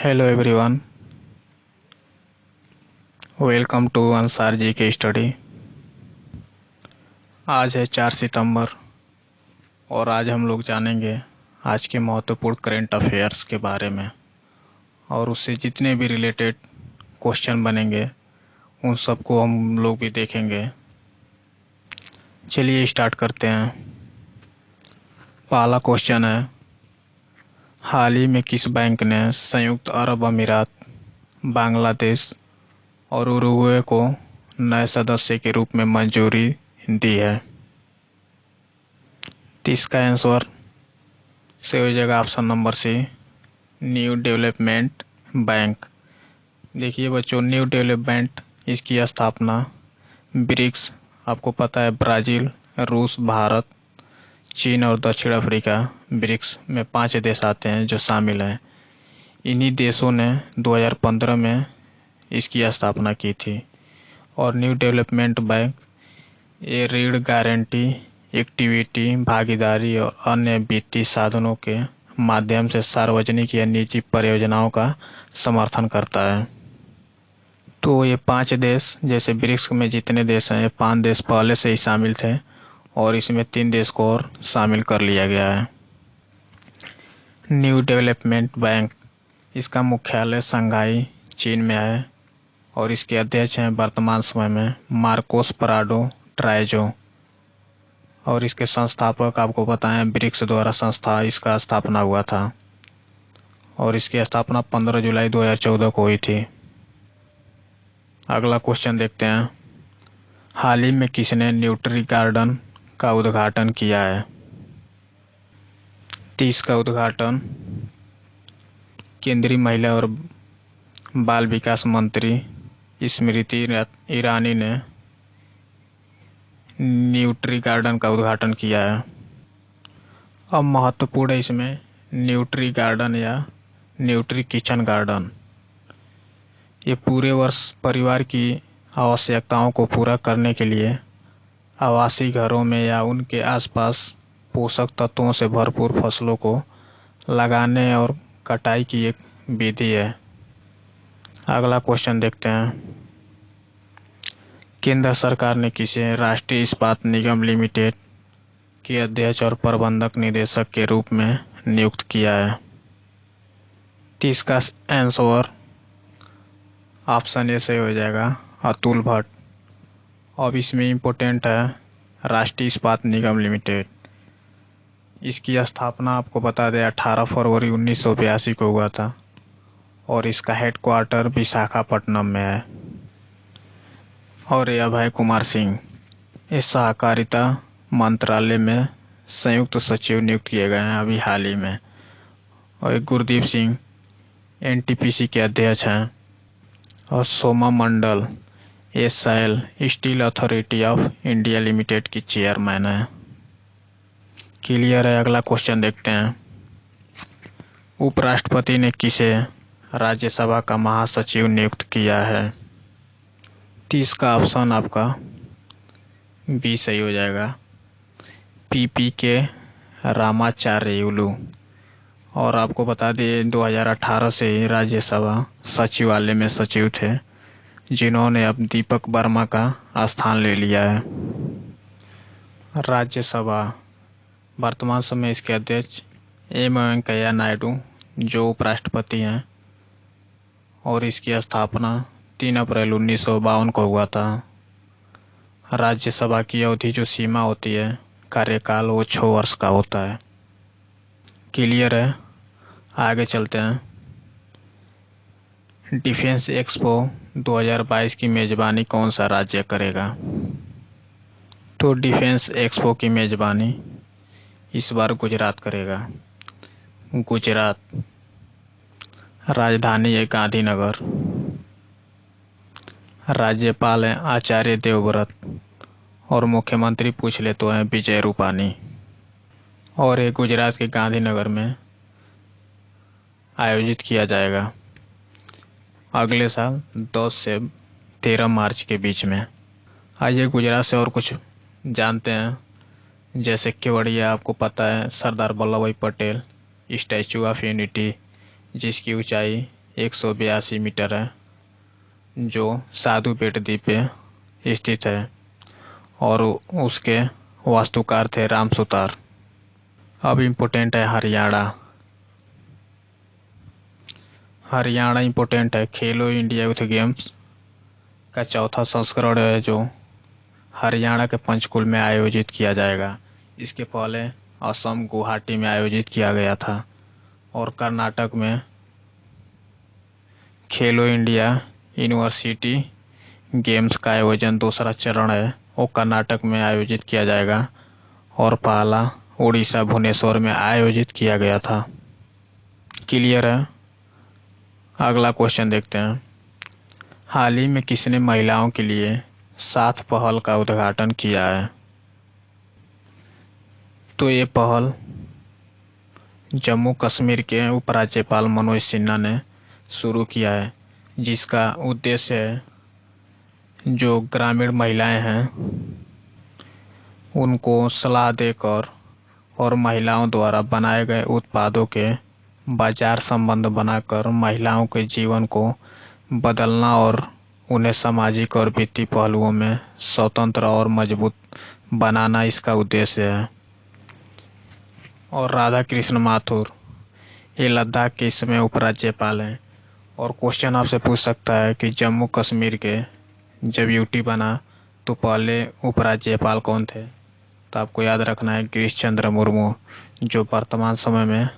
Hello everyone, welcome to Ansar ji के study. आज है 4 सितंबर और आज हम लोग जानेंगे आज के महत्वपूर्ण करंट अफेयर्स के बारे में और उससे जितने भी रिलेटेड क्वेश्चन बनेंगे उन सबको हम लोग भी देखेंगे। चलिए स्टार्ट करते हैं। पहला क्वेश्चन है, हाल ही में किस बैंक ने संयुक्त अरब अमीरात, बांग्लादेश और उरुग्वे को नए सदस्य के रूप में मंजूरी दी है? तो इसका आंसर से हो जाएगा option number C, new development bank. देखिए बच्चों, न्यू डेवलपमेंट, इसकी स्थापना ब्रिक्स, आपको पता है ब्राज़ील, रूस, भारत, चीन और दक्षिण अफ्रीका, ब्रिक्स में 5 देश आते हैं जो शामिल हैं। इन्हीं देशों ने 2015 में इसकी स्थापना की थी। और न्यू डेवलपमेंट बैंक ये ऋण, गारंटी, इक्विटी, भागीदारी और अन्य वित्तीय साधनों के माध्यम से सार्वजनिक या निजी परियोजनाओं का समर्थन करता है। तो ये 5 देश, जैसे ब्रिक्स में जितने देश हैं, ये 5 देश पहले से ही शामिल थे और इसमें 3 देश को और शामिल कर लिया गया है। न्यू डेवलपमेंट बैंक, इसका मुख्यालय शंघाई, चीन में है और इसके अध्यक्ष हैं वर्तमान समय में मार्कोस प्राडो ट्राइजो। और इसके संस्थापक आपको पता है ब्रिक्स द्वारा संस्था इसका स्थापना हुआ था और इसकी स्थापना 15 जुलाई 2014 को हुई थी। अगला क्वेश्चन देखते हैं, हाल ही में किसने न्यूट्री गार्डन का उद्घाटन किया है? तो इसका उद्घाटन केंद्रीय महिला और बाल विकास मंत्री स्मृति ईरानी ने न्यूट्री गार्डन का उद्घाटन किया है। अब महत्वपूर्ण है इसमें न्यूट्री गार्डन या न्यूट्री किचन गार्डन। ये पूरे वर्ष परिवार की आवश्यकताओं को पूरा करने के लिए आवासीय घरों में या उनके आसपास पोषक तत्वों से भरपूर फसलों को लगाने और कटाई की एक विधि है। अगला क्वेश्चन देखते हैं, केंद्र सरकार ने किसे राष्ट्रीय इस्पात निगम लिमिटेड के अध्यक्ष और प्रबंधक निदेशक के रूप में नियुक्त किया है? तो इसका आंसर ऑप्शन ए से हो जाएगा अतुल भट्ट। अब इसमें इम्पोर्टेंट है राष्ट्रीय इस्पात निगम लिमिटेड। इसकी स्थापना आपको बता दें 18 फरवरी 1982 को हुआ था और इसका हेडक्वार्टर विशाखापट्टनम में है। और ये अभय कुमार सिंह इस सहकारिता मंत्रालय में संयुक्त सचिव नियुक्त किए गए हैं अभी हाल ही में। और एक गुरदीप सिंह एनटीपीसी के अध्यक्ष हैं और Soma Mandal SAIL steel authority of India limited की चेयरमैन है। क्लियर है? अगला क्वेश्चन देखते हैं, उपराष्ट्रपति ने किसे राज्यसभा का महासचिव नियुक्त किया है? तो इसका ऑप्शन आपका बी सही हो जाएगा, पीपी के रामाचार्युलू। और आपको बता दें 2018 से ही राज्यसभा सचिवालय में सचिव थे, जिन्होंने अब दीपक वर्मा का स्थान ले लिया है। राज्यसभा वर्तमान समय इसके अध्यक्ष एम वेंकैया नायडू जो उपराष्ट्रपति हैं और इसकी स्थापना 3 अप्रैल 1952 को हुआ था। राज्यसभा की अवधि जो सीमा होती है कार्यकाल, वो 6 वर्ष का होता है। क्लियर है? आगे चलते हैं, डिफेंस एक्सपो 2022 की मेजबानी कौन सा राज्य करेगा? तो डिफेंस एक्सपो की मेजबानी इस बार गुजरात करेगा। गुजरात, राजधानी है गांधीनगर, राज्यपाल हैं आचार्य देवव्रत और मुख्यमंत्री पूछ ले तो हैं विजय रूपानी। और ये गुजरात के गांधीनगर में आयोजित किया जाएगा अगले साल 10 से 13 मार्च के बीच में। आइए गुजरात से और कुछ जानते हैं, जैसे केवड़िया, आपको पता है सरदार वल्लभ भाई पटेल स्टैचू ऑफ यूनिटी, जिसकी ऊंचाई 182 मीटर है, जो साधु बेट द्वीप पे स्थित है और उसके वास्तुकार थे राम सुतार। अब इम्पोर्टेंट है हरियाणा। हरियाणा इम्पोर्टेंट है। खेलो इंडिया यूथ गेम्स का चौथा संस्करण है जो हरियाणा के पंचकुल में आयोजित किया जाएगा। इसके पहले असम गुवाहाटी में आयोजित किया गया था और कर्नाटक में खेलो इंडिया यूनिवर्सिटी गेम्स का आयोजन दूसरा चरण है वो कर्नाटक में आयोजित किया जाएगा और पहला उड़ीसा भुवनेश्वर में आयोजित किया गया था। क्लियर है। अगला क्वेश्चन देखते हैं। हाल ही में किसने महिलाओं के लिए 7 पहल का उद्घाटन किया है? तो ये पहल जम्मू कश्मीर के उपराज्यपाल मनोज सिन्हा ने शुरू किया है, जिसका उद्देश्य है जो ग्रामीण महिलाएं हैं उनको सलाह देकर और महिलाओं द्वारा बनाए गए उत्पादों के बाजार संबंध बनाकर महिलाओं के जीवन को बदलना और उन्हें सामाजिक और वित्तीय पहलुओं में स्वतंत्र और मजबूत बनाना इसका उद्देश्य है। और राधा कृष्ण माथुर ये लद्दाख के इस समय उपराज्यपाल हैं। और क्वेश्चन आपसे पूछ सकता है कि जम्मू कश्मीर के जब यूटी बना तो पहले उपराज्यपाल कौन थे? तो आपको याद रखना है गिरीश चंद्र मुर्मू, जो वर्तमान समय में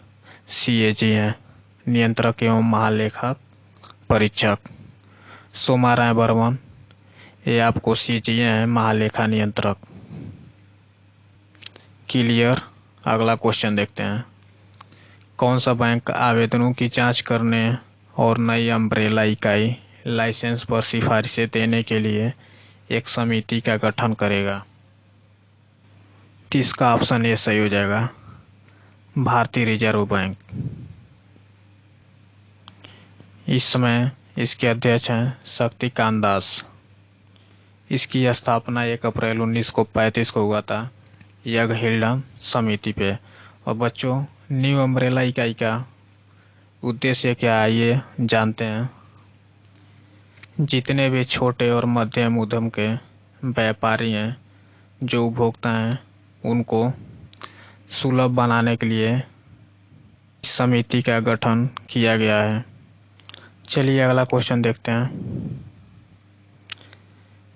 सीएजी हैं, नियंत्रक एवं महालेखा परीक्षक। सोमा राय बर्मन ये आपको सीएजी हैं, महालेखा नियंत्रक। क्लियर। अगला क्वेश्चन देखते हैं। कौन सा बैंक आवेदनों की जांच करने और नई अम्ब्रेला इकाई लाइसेंस पर सिफारिशें देने के लिए एक समिति का गठन करेगा? इसका ऑप्शन ए सही हो जाएगा, भारतीय रिजर्व बैंक। इस समय इसके अध्यक्ष हैं शक्तिकांत दास। इसकी स्थापना 1 अप्रैल 1935 को हुआ था यज्ञ हिल्डन समिति पे। और बच्चों, न्यू अम्ब्रेला इकाई का उद्देश्य क्या है ये जानते हैं। जितने भी छोटे और मध्यम उद्यम के व्यापारी हैं, जो उपभोक्ता हैं, उनको सुलभ बनाने के लिए इस समिति का गठन किया गया है। चलिए अगला क्वेश्चन देखते हैं।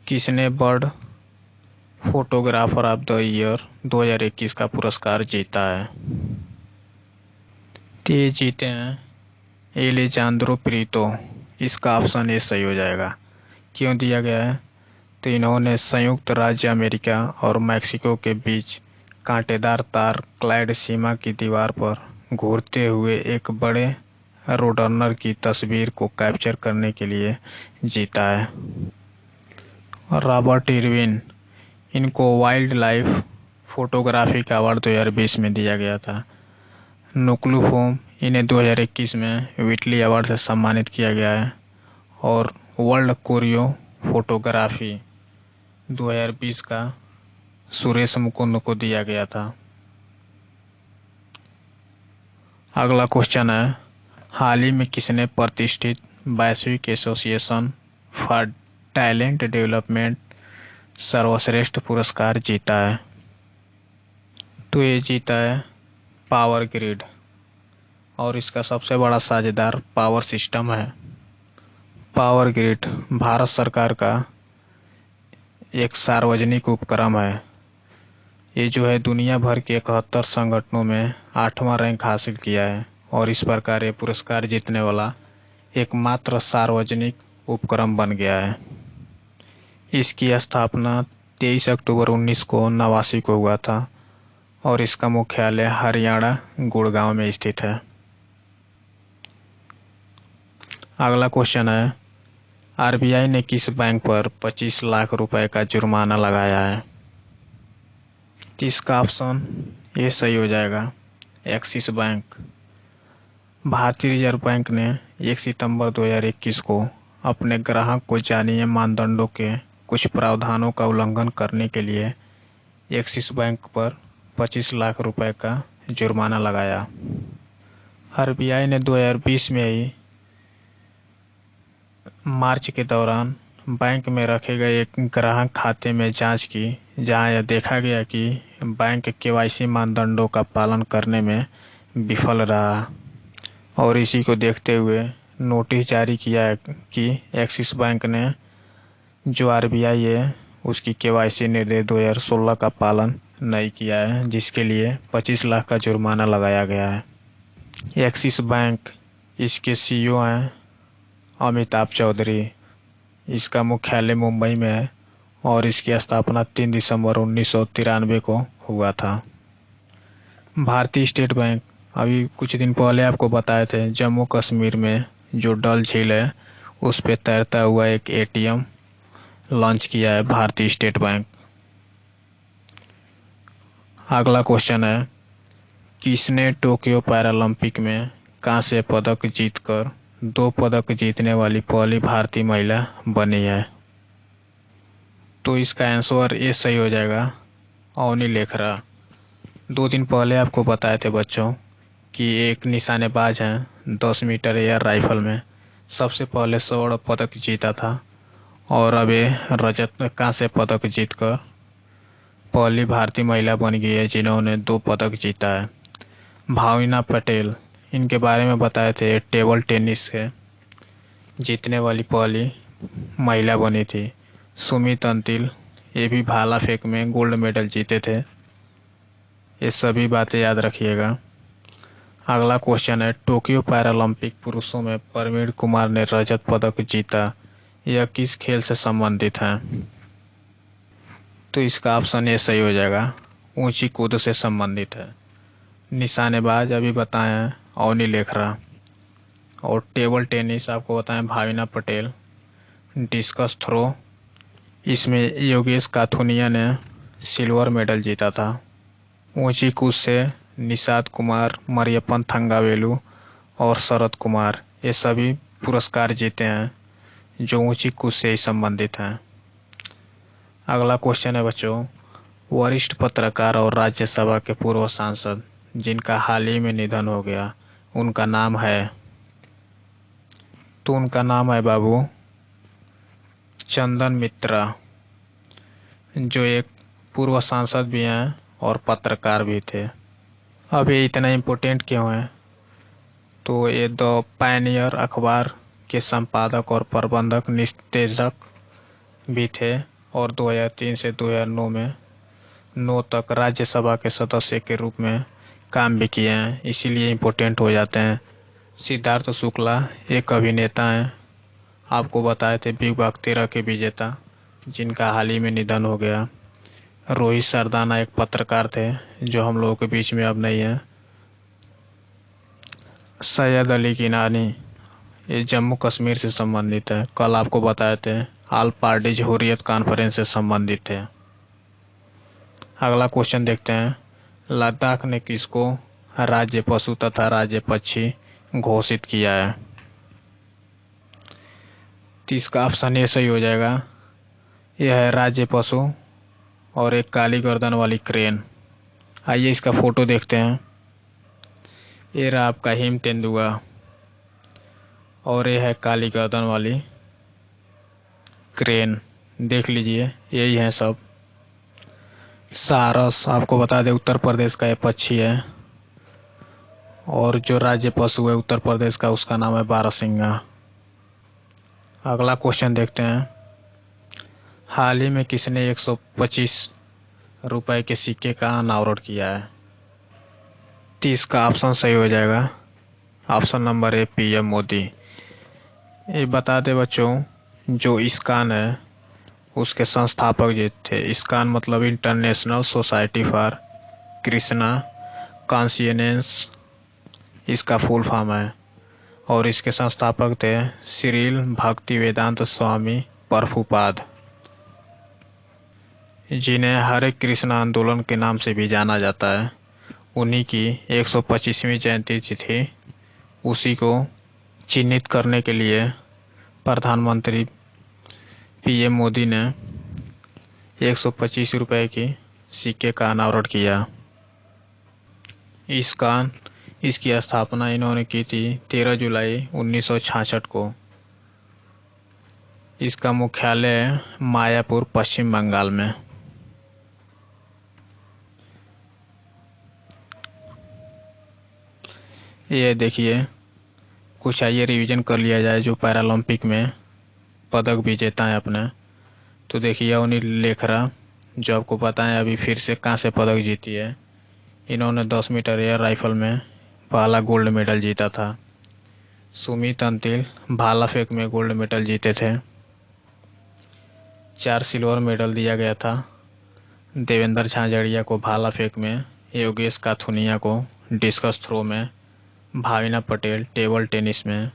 किसने world photographer of the year 2021 का पुरस्कार जीता है? ये जीते हैं एलेजांद्रो प्रीतो। इसका ऑप्शन ए सही हो जाएगा। क्यों दिया गया है? तो इन्होंने संयुक्त राज्य अमेरिका और मैक्सिको के बीच कांटेदार तार क्लाइड सीमा की दीवार पर घूरते हुए एक बड़े रोडरनर की तस्वीर को कैप्चर करने के लिए जीता है। रॉबर्ट इरविन इनको वाइल्ड लाइफ फोटोग्राफी का अवार्ड 2020 में दिया गया था। नुक्लू फोम इन्हें 2021 में व्हिटली अवार्ड से सम्मानित किया गया है। और वर्ल्ड कोरियो फोटोग्राफी 2020 का सुरेश मुकुंद को दिया गया था। अगला क्वेश्चन है। हाल ही में किसने प्रतिष्ठित वैश्विक एसोसिएशन फॉर टैलेंट डेवलपमेंट सर्वश्रेष्ठ पुरस्कार जीता है? तो ये जीता है पावर ग्रिड। और इसका सबसे बड़ा साझेदार पावर सिस्टम है। पावर ग्रिड भारत सरकार का एक सार्वजनिक उपक्रम है। ये जो है दुनिया भर के 71 संगठनों में 8वां रैंक हासिल किया है और इस प्रकार ये पुरस्कार जीतने वाला एकमात्र सार्वजनिक उपक्रम बन गया है। इसकी स्थापना 23 अक्टूबर 1989 को हुआ था और इसका मुख्यालय हरियाणा गुड़गांव में स्थित है। अगला क्वेश्चन है। आरबीआई ने किस बैंक पर 25 लाख रुपए का जुर्माना लगाया है? इसका ऑप्शन ये सही हो जाएगा, एक्सिस बैंक। भारतीय रिजर्व बैंक ने 1 सितंबर 2021 को अपने ग्राहक को जानीय मानदंडों के कुछ प्रावधानों का उल्लंघन करने के लिए एक्सिस बैंक पर 25 लाख रुपए का जुर्माना लगाया। आरबीआई ने 2020 में ही मार्च के दौरान बैंक में रखे गए एक ग्राहक खाते में जांच की, जहां यह देखा गया कि बैंक केवाईसी मानदंडों का पालन करने में विफल रहा और इसी को देखते हुए नोटिस जारी किया कि एक्सिस बैंक ने जो आरबीआई है उसकी केवाईसी निर्देश 2016 का पालन नहीं किया है, जिसके लिए 25 लाख का जुर्माना लगाया गया है। एक्सिस बैंक, इसके सीईओ हैं अमिताभ चौधरी। इसका मुख्यालय मुंबई में है और इसकी स्थापना 3 दिसंबर 1993 को हुआ था। भारतीय स्टेट बैंक, अभी कुछ दिन पहले आपको बताए थे, जम्मू कश्मीर में जो डल झील है उस पे तैरता हुआ एक एटीएम लॉन्च किया है भारतीय स्टेट बैंक। अगला क्वेश्चन है, किसने टोक्यो पैरालंपिक में कांस्य पदक जीतकर 2 पदक जीतने वाली पहली भारतीय महिला बनी है? तो इसका आंसर ए सही हो जाएगा, अवनी लेखरा। 2 दिन पहले आपको बताए थे बच्चों कि एक निशानेबाज हैं 10 मीटर एयर राइफल में सबसे पहले स्वर्ण पदक जीता था और अब ये रजत कांस्य पदक जीतकर पहली भारतीय महिला बन गई है जिन्होंने 2 पदक जीता है। भावना पटेल, इनके बारे में बताए थे, टेबल टेनिस से जीतने वाली पहली महिला बनी थी। सुमित अंतिल, ये भी भाला फेंक में गोल्ड मेडल जीते थे। ये सभी बातें याद रखिएगा। अगला क्वेश्चन है, टोक्यो पैरालंपिक पुरुषों में प्रवीण कुमार ने रजत पदक जीता, यह किस खेल से संबंधित है? तो इसका ऑप्शन ए सही हो जाएगा, ऊंची कूद से संबंधित है। निशानेबाज अभी बताए हैं अवनी लेखरा और टेबल टेनिस आपको बताएं भावना पटेल। डिस्कस थ्रो, इसमें योगेश काथुनिया ने सिल्वर मेडल जीता था। ऊंची कूद से निषाद कुमार, मरियप्पन थंगावेलु और शरद कुमार, ये सभी पुरस्कार जीते हैं जो ऊंची कूद से ही संबंधित हैं। अगला क्वेश्चन है बच्चों, वरिष्ठ पत्रकार और राज्यसभा के पूर्व सांसद जिनका हाल ही में निधन हो गया, उनका नाम है? तो उनका नाम है बाबू चंदन मित्रा, जो एक पूर्व सांसद भी हैं और पत्रकार भी थे। अब ये इतना इम्पोर्टेंट क्यों है? तो ये द पायनियर अखबार के संपादक और प्रबंधक निदेशक भी थे और 2003 से 2009 में 9 तक राज्यसभा के सदस्य के रूप में काम भी किए हैं, इसीलिए इम्पोर्टेंट हो जाते हैं। सिद्धार्थ शुक्ला एक अभिनेता हैं, आपको बताए थे बिग बाग 13 के विजेता, जिनका हाल ही में निधन हो गया। रोहित सरदाना एक पत्रकार थे जो हम लोगों के बीच में अब नहीं है। सैयद अली किनानी, ये जम्मू कश्मीर से संबंधित है, कल आपको बताए थे ऑल पार्टीज हुर्रियत कॉन्फ्रेंस से संबंधित थे। अगला क्वेश्चन देखते हैं, लद्दाख ने किसको राज्य पशु तथा राज्य पक्षी घोषित किया है? तो इसका ऑप्शन ए सही हो जाएगा, यह है राज्य पशु और एक काली गर्दन वाली क्रेन। आइए इसका फोटो देखते हैं। ये रहा आपका हिम तेंदुआ और ये है काली गर्दन वाली क्रेन, देख लीजिए यही है सब। सारस आपको बता दें उत्तर प्रदेश का ये पक्षी है और जो राज्य पशु है उत्तर प्रदेश का उसका नाम है बारहसिंगा। अगला क्वेश्चन देखते हैं, हाल ही में किसने 125 रुपए के सिक्के का अनावरण किया है? तो इसका ऑप्शन सही हो जाएगा, option number A PM Modi. ये बता दे बच्चों, जो इस्कॉन है उसके संस्थापक जो थे, इस्कॉन मतलब international society for Krishna consciousness, इसका फुल फॉर्म है, और इसके संस्थापक थे श्रील भक्तिवेदांत स्वामी प्रभुपाद, जिन्हें हरे कृष्ण आंदोलन के नाम से भी जाना जाता है। उन्हीं की 125वीं जयंती थी। उसी को चिन्हित करने के लिए प्रधानमंत्री पीएम मोदी ने 125 रुपए की सिक्के का अनावरण किया। इसकी स्थापना इन्होंने की थी 13 जुलाई 1966 को। इसका मुख्यालय मायापुर, पश्चिम बंगाल में। ये देखिए, कुछ आइए रिवीजन कर लिया जाए जो पैरालंपिक में पदक विजेता है अपने। तो देखिए अवनी लेखरा, जो आपको पता है अभी फिर से कांस्य पदक जीती है। इन्होंने 10 मीटर एयर राइफल में पहला गोल्ड मेडल जीता था। सुमित अंतिल भाला फेंक में गोल्ड मेडल जीते थे। 4 सिल्वर मेडल दिया गया था देवेंद्र झांझड़िया को भाला फेंक में, योगेश काथुनिया को डिस्कस थ्रो में, भाविना पटेल टेबल टेनिस में,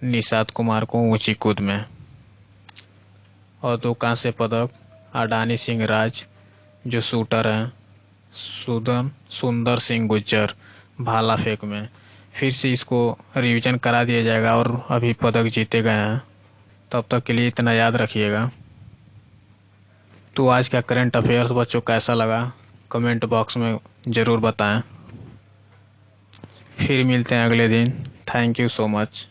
निषाद कुमार को ऊंची कूद में। और 2 कांस्य पदक अडानी सिंह राज जो शूटर हैं, सुंदर सिंह गुज्जर भाला फेंक में। फिर से इसको रिवीजन करा दिया जाएगा और अभी पदक जीते गए हैं। तब तक के लिए इतना याद रखिएगा। तो आज का करंट अफेयर्स बच्चों कैसा लगा कमेंट बॉक्स में ज़रूर बताएं। फिर मिलते हैं अगले दिन। Thank you so much.